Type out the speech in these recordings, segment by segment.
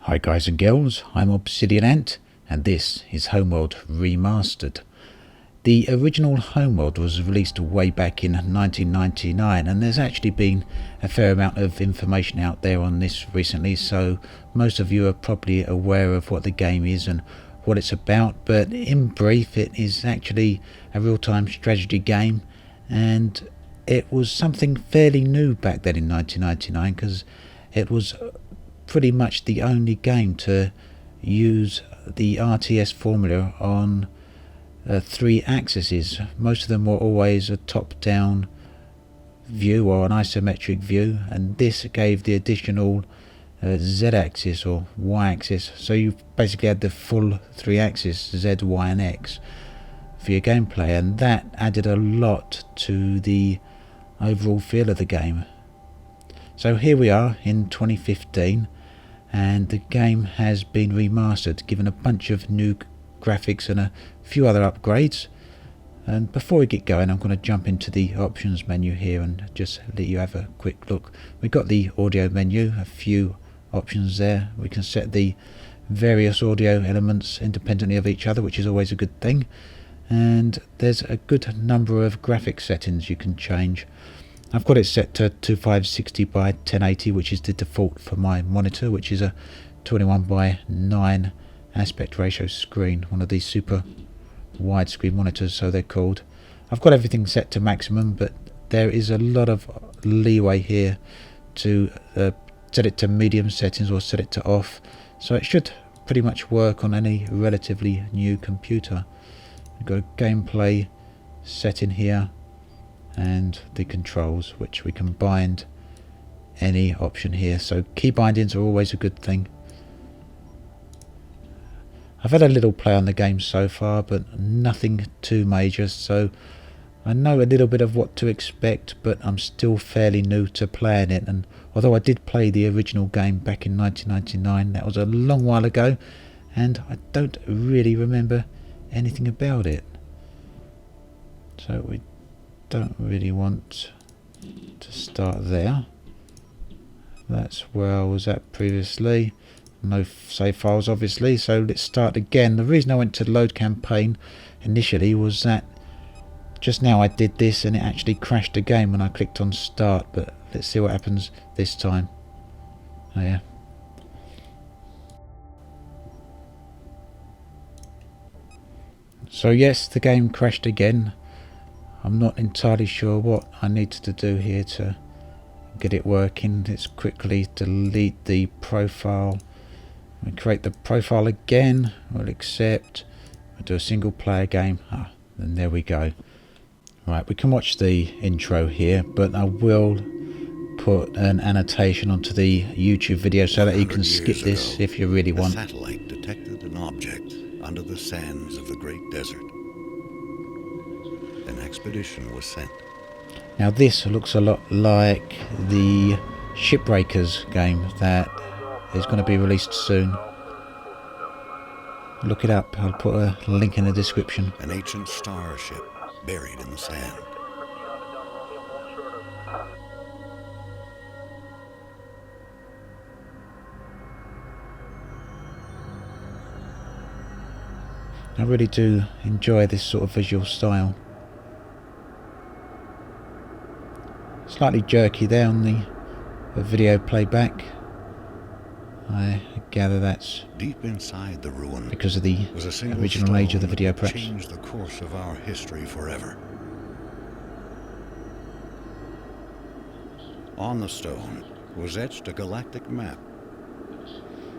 Hi guys and girls, I'm Obsidian Ant and this is Homeworld Remastered. The original Homeworld was released way back in 1999 and there's actually been a fair amount of information out there on this recently, so most of you are probably aware of what the game is and what it's about, but in brief it is actually a real-time strategy game, and it was something fairly new back then in 1999 because it was pretty much the only game to use the RTS formula on 3 axes. Most of them were always a top-down view or an isometric view, and this gave the additional Z-axis or Y-axis, so you basically had the full 3 axes, Z, Y and X, for your gameplay, and that added a lot to the overall feel of the game. So here we are in 2015 and the game has been remastered, given a bunch of new graphics and a few other upgrades. And before we get going, I'm going to jump into the options menu here and just let you have a quick look. We've got the audio menu, a few options there. We can set the various audio elements independently of each other, which is always a good thing. And there's a good number of graphic settings you can change. I've got it set to 2560 by 1080, which is the default for my monitor, which is a 21 by 9 aspect ratio screen, one of these super widescreen monitors, so they're called. I've got everything set to maximum, but there is a lot of leeway here to set it to medium settings or set it to off, so it should pretty much work on any relatively new computer. We've got a gameplay setting here and the controls, which we can bind any option here, so key bindings are always a good thing. I've had a little play on the game so far, but nothing too major, so I know a little bit of what to expect, but I'm still fairly new to playing it. And although I did play the original game back in 1999, that was a long while ago, and I don't really remember anything about it. So we don't really want to start there. That's where I was at previously. No save files obviously, so let's start again. The reason I went to load campaign initially was that just now I did this and it actually crashed the game when I clicked on start, but let's see what happens this time. Oh yeah. So yes, the game crashed again. I'm not entirely sure what I needed to do here to get it working. Let's quickly delete the profile. We create the profile again. We'll accept. We'll do a single player game. And there we go. Right, we can watch the intro here, but I will put an annotation onto the YouTube video so that you can skip this if you really want. A satellite detected an object under the sands of the Great Desert. An expedition was sent. Now this looks a lot like the Shipbreakers game that is going to be released soon. Look it up, I'll put a link in the description. An ancient starship buried in the sand. I really do enjoy this sort of visual style. Slightly jerky there on the video playback. I gather that's deep inside the ruin because of the was a original age of the video, perhaps. Changed the course of our history forever. On the stone was etched a galactic map,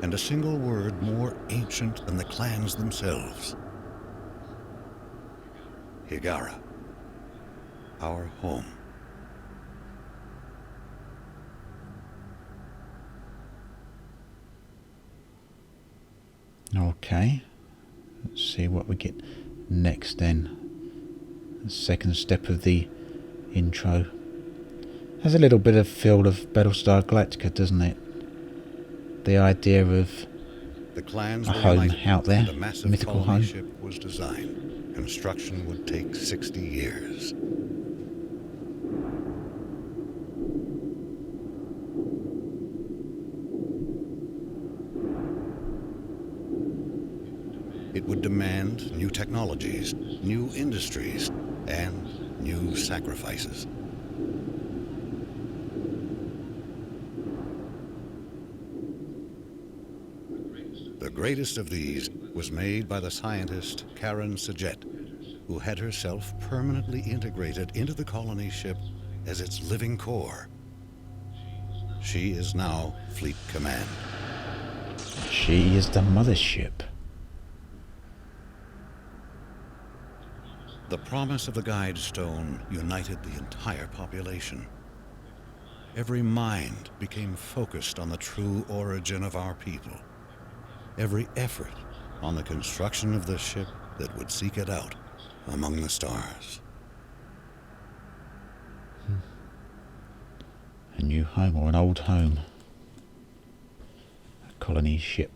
and a single word more ancient than the clans themselves. Higara, our home. Okay, let's see what we get next then. The second step of the intro has a little bit of feel of Battlestar Galactica, doesn't it? The idea of the clans a home out there, a mythical home. Ship was designed. Construction would take 60 years. It would demand new technologies, new industries, and new sacrifices. The greatest of these was made by the scientist Karen Sajet, who had herself permanently integrated into the colony ship as its living core. She is now Fleet Command. She is the mothership. The promise of the Guide Stone united the entire population. Every mind became focused on the true origin of our people. Every effort on the construction of the ship that would seek it out among the stars. A new home or an old home. A colony ship.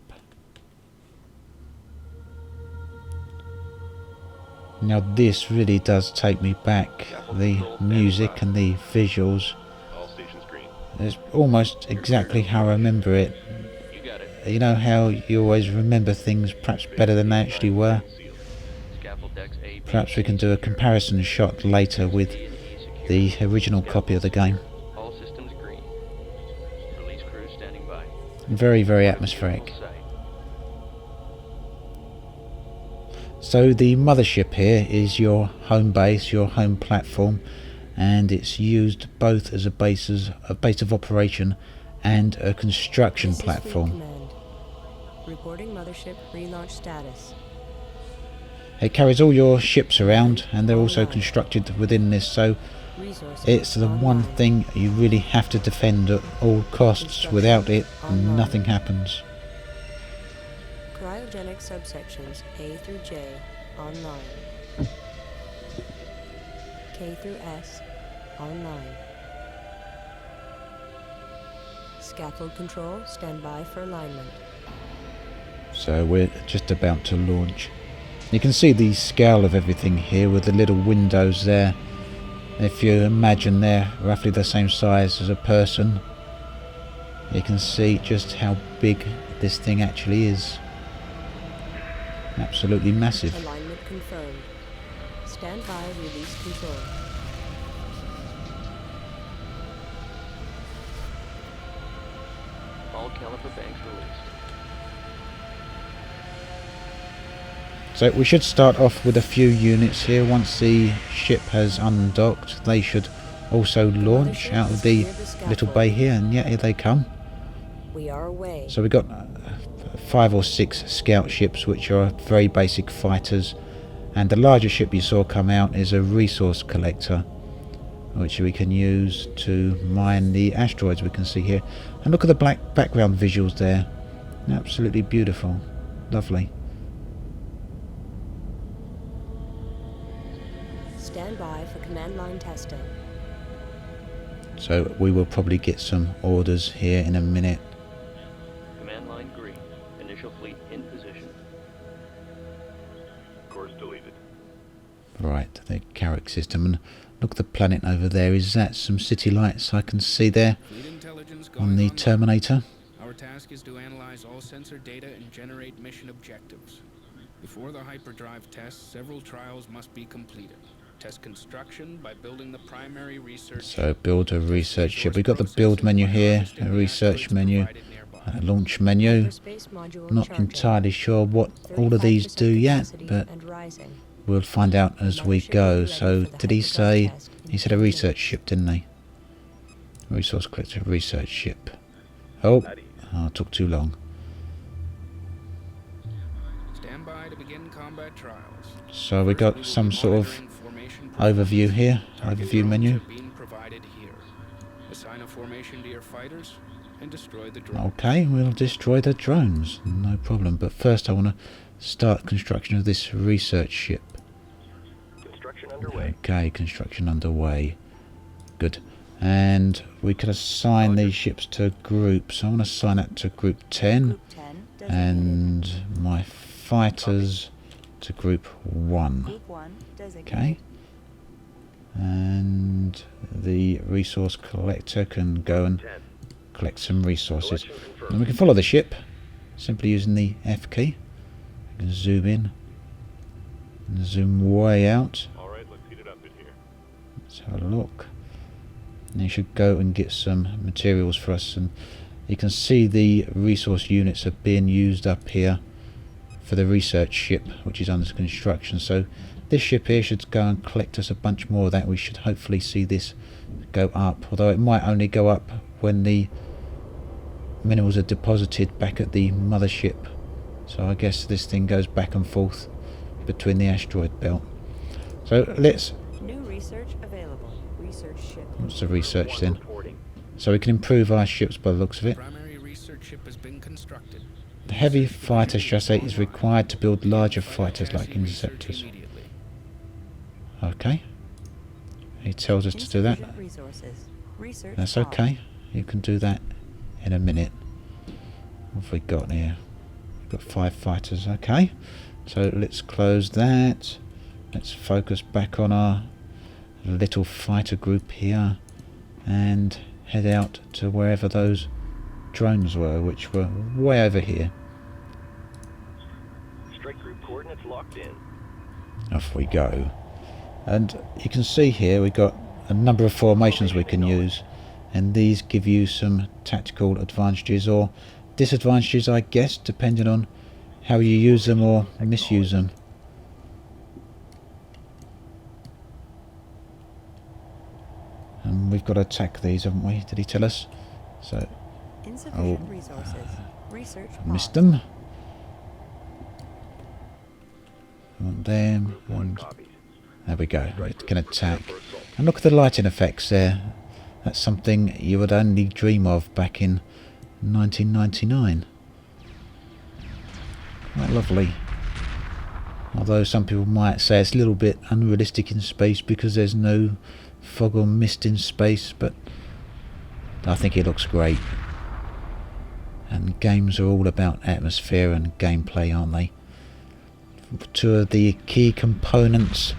Now this really does take me back. The music and the visuals. It's almost exactly how I remember it. You know how you always remember things perhaps better than they actually were? Perhaps we can do a comparison shot later with the original copy of the game. Very, very atmospheric. So the mothership here is your home base, your home platform, and it's used both as a base of operation and a construction platform. Reporting mothership relaunch status. It carries all your ships around, and they're also constructed within this, so it's the one thing you really have to defend at all costs. Without it, nothing happens. Cryogenic subsections A through J online. K through S online. Scaffold control standby for alignment. So we're just about to launch. You can see the scale of everything here with the little windows there. If you imagine they're roughly the same size as a person, you can see just how big this thing actually is. Absolutely massive. Alignment confirmed. Standby release control. All caliper banks released. So we should start off with a few units here. Once the ship has undocked, they should also launch out of the little bay here, and yeah, here they come. We are away. So we've got 5 or 6 scout ships, which are very basic fighters, and the larger ship you saw come out is a resource collector, which we can use to mine the asteroids we can see here. And look at the black background visuals there. Absolutely beautiful. Lovely. Stand by for command line testing. So we will probably get some orders here in a minute. Command line green. Initial fleet in position. Course deleted. Right, the Carrick system. And look at the planet over there. Is that some city lights I can see there on the Terminator? Our task is to analyze all sensor data and generate mission objectives. Before the hyperdrive test, several trials must be completed. Test construction by building the primary research. So build a research ship. We've got the build menu here, a research menu, a launch menu. Not entirely sure what all of these do yet, but we'll find out as we go. So did he say, he said a research ship, didn't he? Resource collector, research ship. Oh, it took too long. Stand by to begin combat trials. So we got some sort of overview here, overview menu. Being provided here. Assign a formation to your fighters and destroy the drone. Okay, we'll destroy the drones, no problem. But first I want to start construction of this research ship. Construction underway. Okay, construction underway. Good. And we could assign these ships to groups. I want to assign that to group 10. Group 10 And my fighters to group 1. Group 1 designated. Okay. And the resource collector can go and collect some resources. And we can follow the ship simply using the F key. You can zoom in and zoom way out. Alright, let's heat it up in here. Let's have a look. And you should go and get some materials for us, and you can see the resource units are being used up here for the research ship, which is under construction. So this ship here should go and collect us a bunch more of that. We should hopefully see this go up, although it might only go up when the minerals are deposited back at the mothership. So I guess this thing goes back and forth between the asteroid belt. So let's... New research available. Research ship. What's the research then? Reporting. So we can improve our ships by the looks of it. Primary research ship has been constructed. The heavy fighter chassis is required to build larger fighters like interceptors. Okay. He tells us to do that. Insufficient resources. Research That's paused. okay. You can do that in a minute. What have we got here? We've got 5 fighters. Okay. So let's close that. Let's focus back on our little fighter group here and head out to wherever those drones were, which were way over here. Strike group coordinates locked in. Off we go. And you can see here we've got a number of formations we can use, and these give you some tactical advantages or disadvantages, I guess, depending on how you use them or misuse them. And we've got to attack these, haven't we? Did he tell us? So Insufficient resources. Research missed paused. them. Want them. One And copies. there we go. It can attack. And look at the lighting effects there. That's something you would only dream of back in 1999. Quite lovely. Although some people might say it's a little bit unrealistic in space because there's no fog or mist in space, but I think it looks great. And games are all about atmosphere and gameplay, aren't they? Two of the key components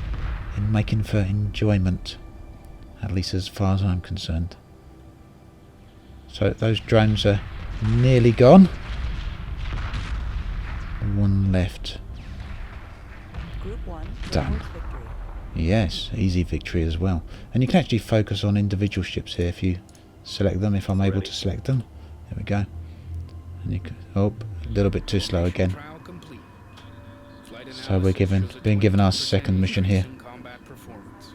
in making for enjoyment, at least as far as I'm concerned. So those drones are nearly gone. One left. Group 1. Done. reports victory. Yes, easy victory as well. And you can actually focus on individual ships here if you select them, if I'm able to select them. There we go. And you can, oh, a little bit too slow again. Trial complete. Flight So we're analysis being given our shows a 20% second mission here. increase in combat performance.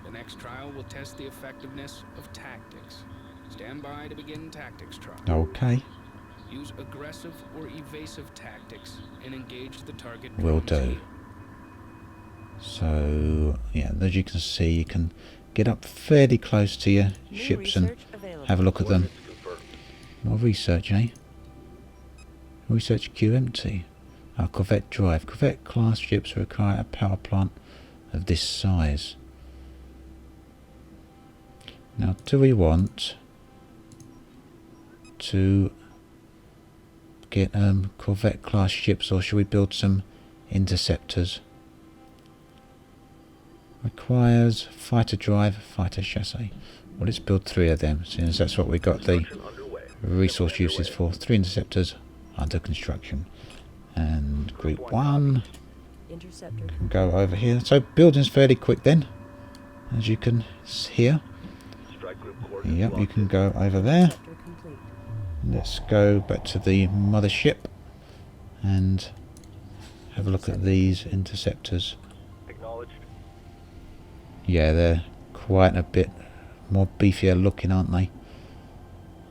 The next trial will test the effectiveness of tactics. Stand by to begin tactics trial. Okay, Use aggressive or evasive tactics and engage the target. will drones. do. So, yeah, as you can see, you can get up fairly close to your New ships and research available. have a look at them. Coordinates confirmed. More research, eh? Research queue empty. Our Corvette drive. Corvette class ships require a power plant of this size. Now, do we want to get Corvette class ships, or should we build some interceptors? Requires fighter drive, fighter chassis. Well, let's build 3 of them, since that's what we got the Construction underway. resource uses for. 3 interceptors under construction. And group 1 Interceptor. can go over here. So building's fairly quick then, as you can hear. Strike group coordinates Yep, you locked can in. go over there. Interceptor complete. Let's go back to the mothership and have a look at these interceptors. Acknowledged. Yeah, they're quite a bit more beefier looking, aren't they?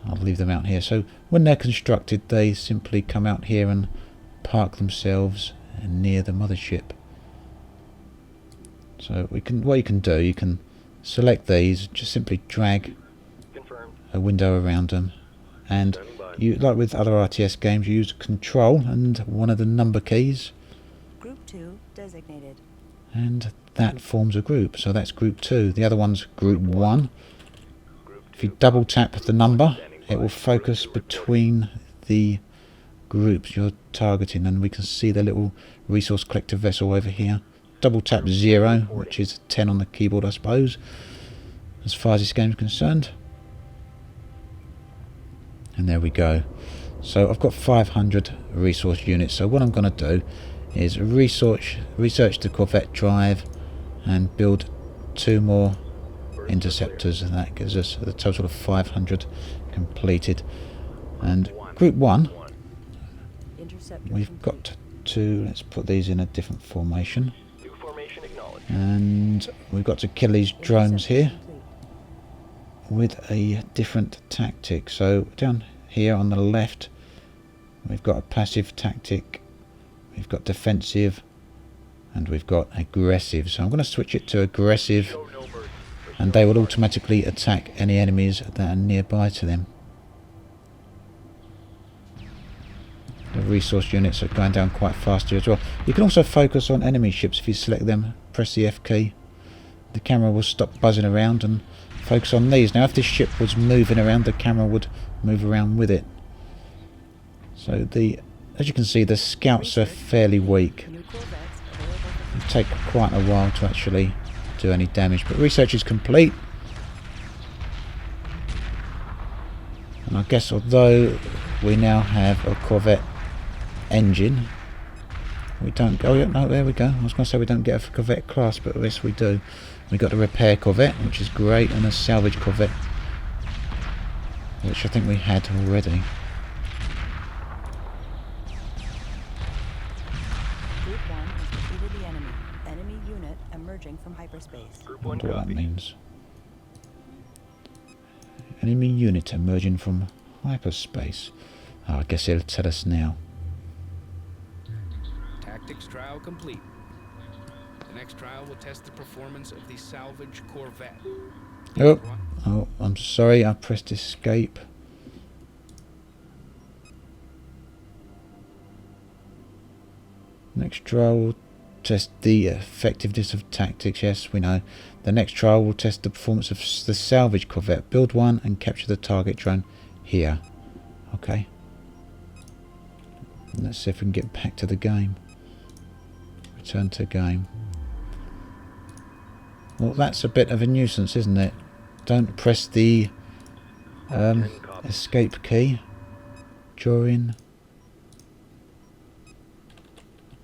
I'll leave them out here. So when they're constructed, they simply come out here and park themselves near the mothership. So what you can do, you can select these, just simply drag Confirmed. a window around them, and Standing by. you, like with other RTS games, you use Control and one of the number keys, Group 2 designated. and that forms a group. So that's group 2. The other one's group 1. Group If you 2. double tap the number, Standing it by. will focus Group 2 between the groups you're targeting, and we can see the little resource collector vessel over here. Double tap 0, which is 10 on the keyboard, I suppose, as far as this game is concerned. And there we go. So I've got 500 resource units. So what I'm going to do is research the Corvette drive and build 2 more interceptors, and that gives us a total of 500 completed. And group 1, we've got to, let's put these in a different formation, and we've got to kill these drones here with a different tactic. So down here on the left we've got a passive tactic, we've got defensive, and we've got aggressive. So I'm going to switch it to aggressive, and they will automatically attack any enemies that are nearby to them. The resource units are going down quite fast here as well. You can also focus on enemy ships. If you select them, press the F key, the camera will stop buzzing around and focus on these. Now if this ship was moving around, the camera would move around with it. So as you can see, the scouts are fairly weak. It take quite a while to actually do any damage, but research is complete. And I guess although we now have a Corvette engine, we don't, oh yeah, no, there we go, I was going to say we don't get a Corvette class, but yes we do. We got a repair Corvette, which is great, and a salvage Corvette, which I think we had already. Group 1 has defeated the enemy. Enemy unit emerging from hyperspace. I wonder what that means. Enemy unit emerging from hyperspace. Oh, I guess it'll tell us now. Tactics trial complete. The next trial will test the performance of the Salvage Corvette. Oh, I'm sorry, I pressed escape. Next trial will test the effectiveness of tactics. Yes, we know. The next trial will test the performance of the Salvage Corvette. Build one and capture the target drone here. Okay. Let's see if we can get back to the game. Return to game. Well, that's a bit of a nuisance, isn't it? Don't press the escape key during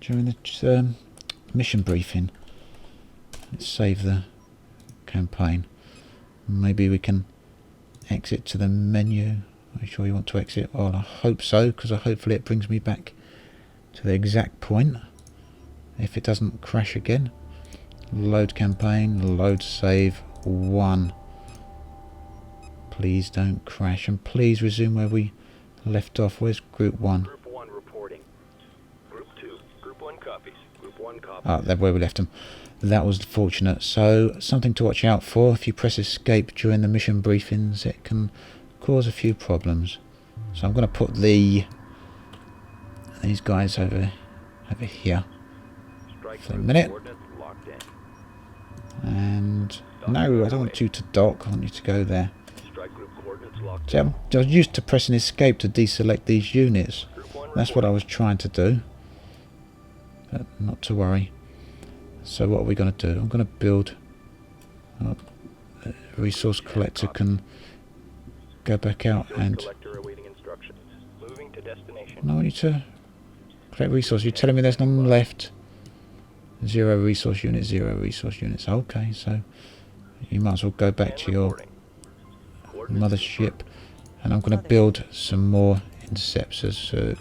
the mission briefing. Let's save the campaign. Maybe we can exit to the menu. Are you sure you want to exit? Well, I hope so, because hopefully it brings me back to the exact point. If it doesn't crash again. Load campaign, load save 1. Please don't crash, and please resume where we left off. Where's group 1? Group 1 reporting. Group 2. Group 1 copies. Group 1 copies. Ah, that's where we left them. That was fortunate. So, something to watch out for. If you press escape during the mission briefings, it can cause a few problems. So I'm going to put these guys over here for a minute. And no, I don't want you to dock. I want you to go there. See, I was used to pressing escape to deselect these units. That's what I was trying to do. But not to worry. So what are we going to do? I'm going to build a resource collector can go back out and... No, I want you to collect resources. You're telling me there's none left. 0 resource units, 0 resource units. Okay, so you might as well go back to your mothership, and I'm going to build some more interceptors. So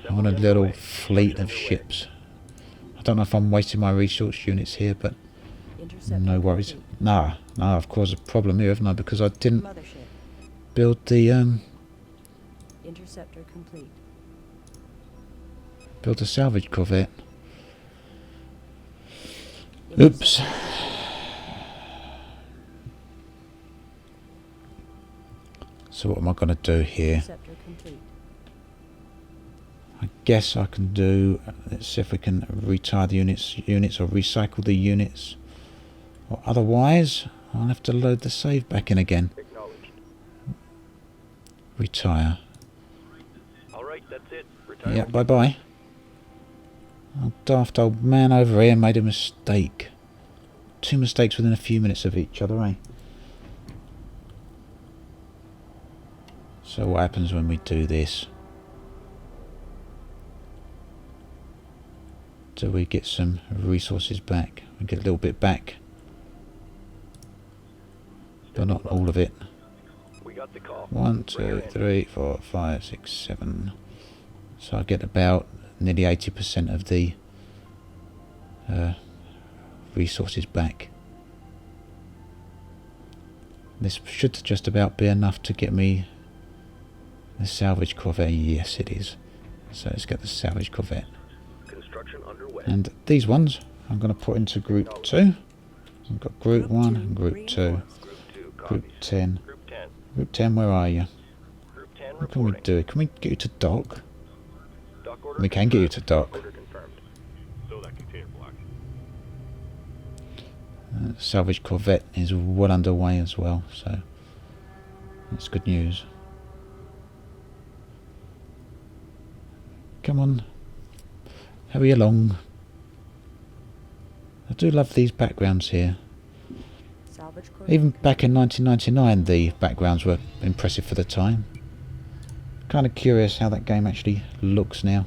I want a little fleet of ships. I don't know if I'm wasting my resource units here, but no worries. Nah, I've caused a problem here, haven't I? Because I didn't build the Interceptor complete. build a salvage Corvette. Oops. So what am I going to do here? I guess I can do, let's see if we can retire the units or recycle the units. Or otherwise, I'll have to load the save back in again. Retire. Alright, that's it. Retire. Yeah, bye-bye. Oh, daft old man over here made a mistake. 2 mistakes within a few minutes of each other, eh? So what happens when we do this? do we get some resources back? We get a little bit back, but not all of it. We got the call. 1, 2, 3, 4, 5, 6, 7. So I get about nearly 80% of the resources back. This should just about be enough to get me the salvage corvette. Yes, it is. So let's get the salvage corvette. Construction underway. And these ones I'm going to put into group 2. We've got group 1 and group 2. Group 2, Group copies. 10. Group 10. Group 10, where are you? Group 10 What can we reporting. do? Can we get you to dock? Dock order We can get you to dock. Order confirmed. Fill that container block. Salvage corvette is well underway as well, so that's good news. Come on, hurry along. I do love these backgrounds here. Salvage corvette. Even back in 1999 the backgrounds were impressive for the time. Kind of curious how that game actually looks now.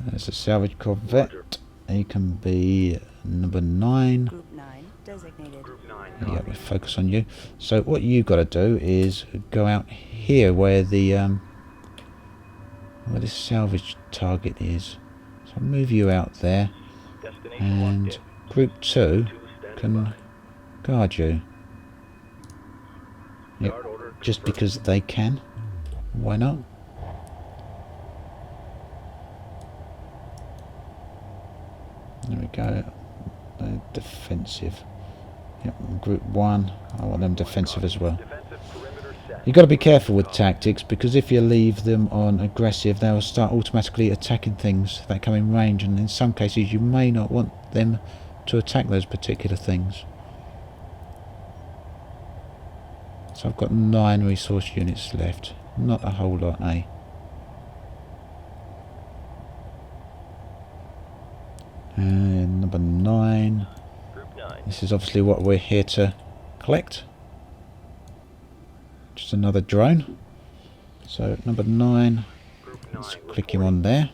There's a salvage corvette. He can be number 9. Group 9 designated. Group 9. Yeah, we'll focus on you. So what you've got to do is go out here where the where this salvage target is. So I'll move you out there, Destination locked and in. group 2 2 standing can by. guard you. Yep, Guard order just confirmed. because they can. Why not? There we go. Defensive. Yep, group 1. I want them defensive as well. Defensive perimeter set. You've got to be careful with tactics, because if you leave them on aggressive, they'll start automatically attacking things that come in range, and in some cases you may not want them to attack those particular things. So I've got 9 resource units left. Not a whole lot, eh? And number 9. Group 9. This is obviously what we're here to collect. Just another drone. So number 9, Group 9. let's click him on there,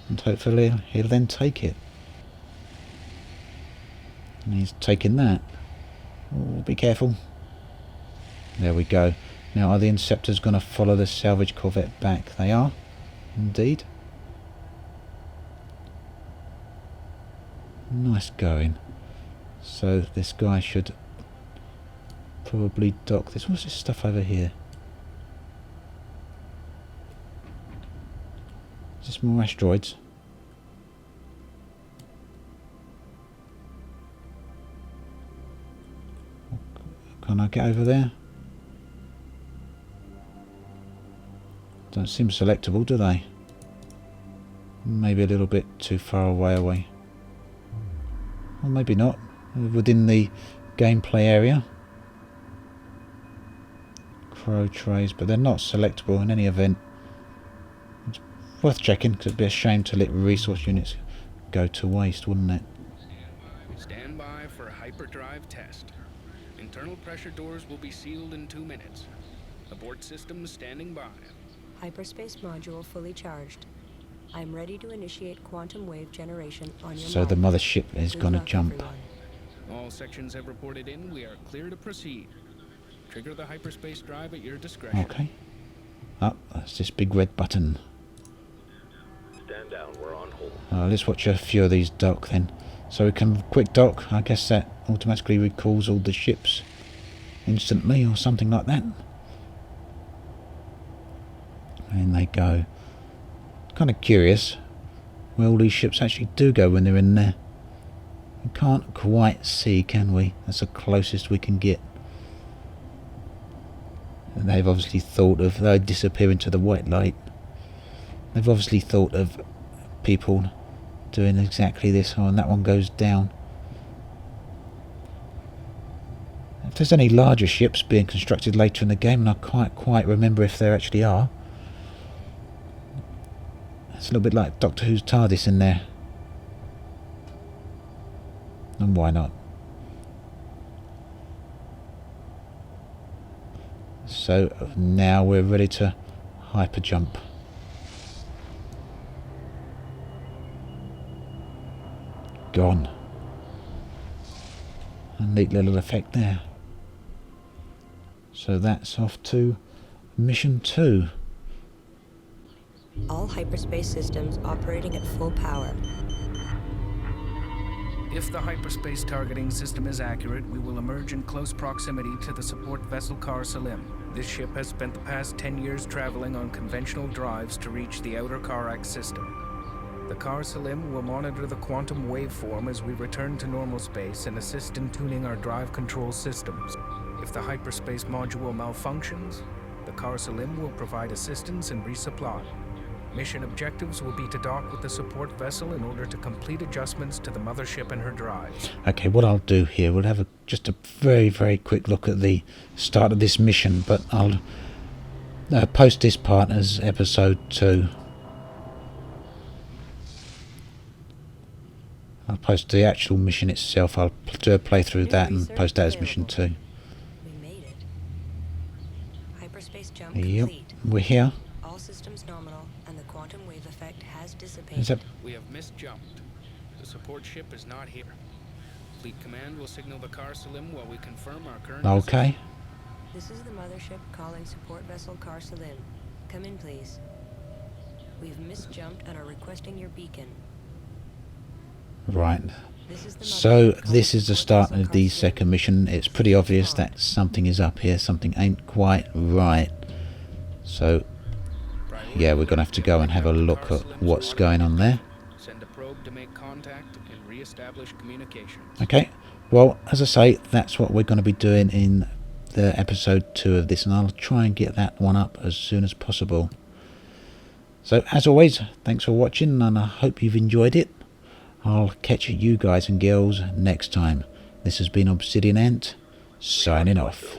and hopefully he'll then take it. And he's taking that. Oh, be careful. There we go. Now, are the Inceptors going to follow the salvage corvette back? They are, indeed. Nice going. So this guy should probably dock this. What's this stuff over here? Is this more asteroids? Can I get over there? Don't seem selectable, do they? Maybe a little bit too far away. Or maybe not. Within the gameplay area. Crow trays, but they're not selectable in any event. It's worth checking, because it'd be a shame to let resource units go to waste, wouldn't it? Stand by for hyperdrive test. Internal pressure doors will be sealed in 2 minutes. Abort systems standing by. Hyperspace module fully charged. I'm ready to initiate quantum wave generation on your So the mark. mothership is Good going to luck, jump. everyone. All sections have reported in. We are clear to proceed. Trigger the hyperspace drive at your discretion. Okay. Up, that's this big red button. Stand down. We're on hold. Let's watch a few of these dock then. So we can quick dock. I guess that automatically recalls all the ships instantly or something like that. And they go. Kind of curious where all these ships actually do go when they're in there. We can't quite see, can we? That's the closest we can get. And they've obviously thought of, they disappear into the white light. They've obviously thought of people doing exactly this. Oh, and that one goes down. If there's any larger ships being constructed later in the game, and I can't quite remember if there actually are. It's a little bit like Doctor Who's TARDIS in there. And why not? So now we're ready to hyperjump. gone. A neat little effect there. So that's off to mission 2. All hyperspace systems operating at full power. If the hyperspace targeting system is accurate, we will emerge in close proximity to the support vessel Car Salim. This ship has spent the past 10 years traveling on conventional drives to reach the outer Karak system. The Car Salim will monitor the quantum waveform as we return to normal space and assist in tuning our drive control systems. If the hyperspace module malfunctions, the Car Salim will provide assistance and resupply. Mission objectives will be to dock with the support vessel in order to complete adjustments to the mothership and her drives. Okay, what I'll do here, we'll have just a very quick look at the start of this mission, but I'll post this part as episode 2. I'll post the actual mission itself. I'll do a playthrough of that and post that as mission 2. We made it. Hyperspace jump Yep, complete. we're here. All systems nominal, and the quantum wave effect has dissipated. Is that We have misjumped. The support ship is not here. Fleet Command will signal the Car Salim while we confirm our current okay? This is the mothership calling support vessel Car Salim. Come in, please. We've misjumped and are requesting your beacon. Right. This is the So mothership this calling is the support start vessel of Car the Salim. second mission. It's pretty obvious that something is up here. Something ain't quite right. So yeah, we're gonna have to go and have a look at what's going on there. Send a probe to make contact and re-establish communication. Okay, well, as I say, that's what we're going to be doing in the episode 2 of this, and I'll try and get that one up as soon as possible. So as always, thanks for watching, and I hope you've enjoyed it. I'll catch you guys and girls next time. This has been Obsidian Ant, signing off.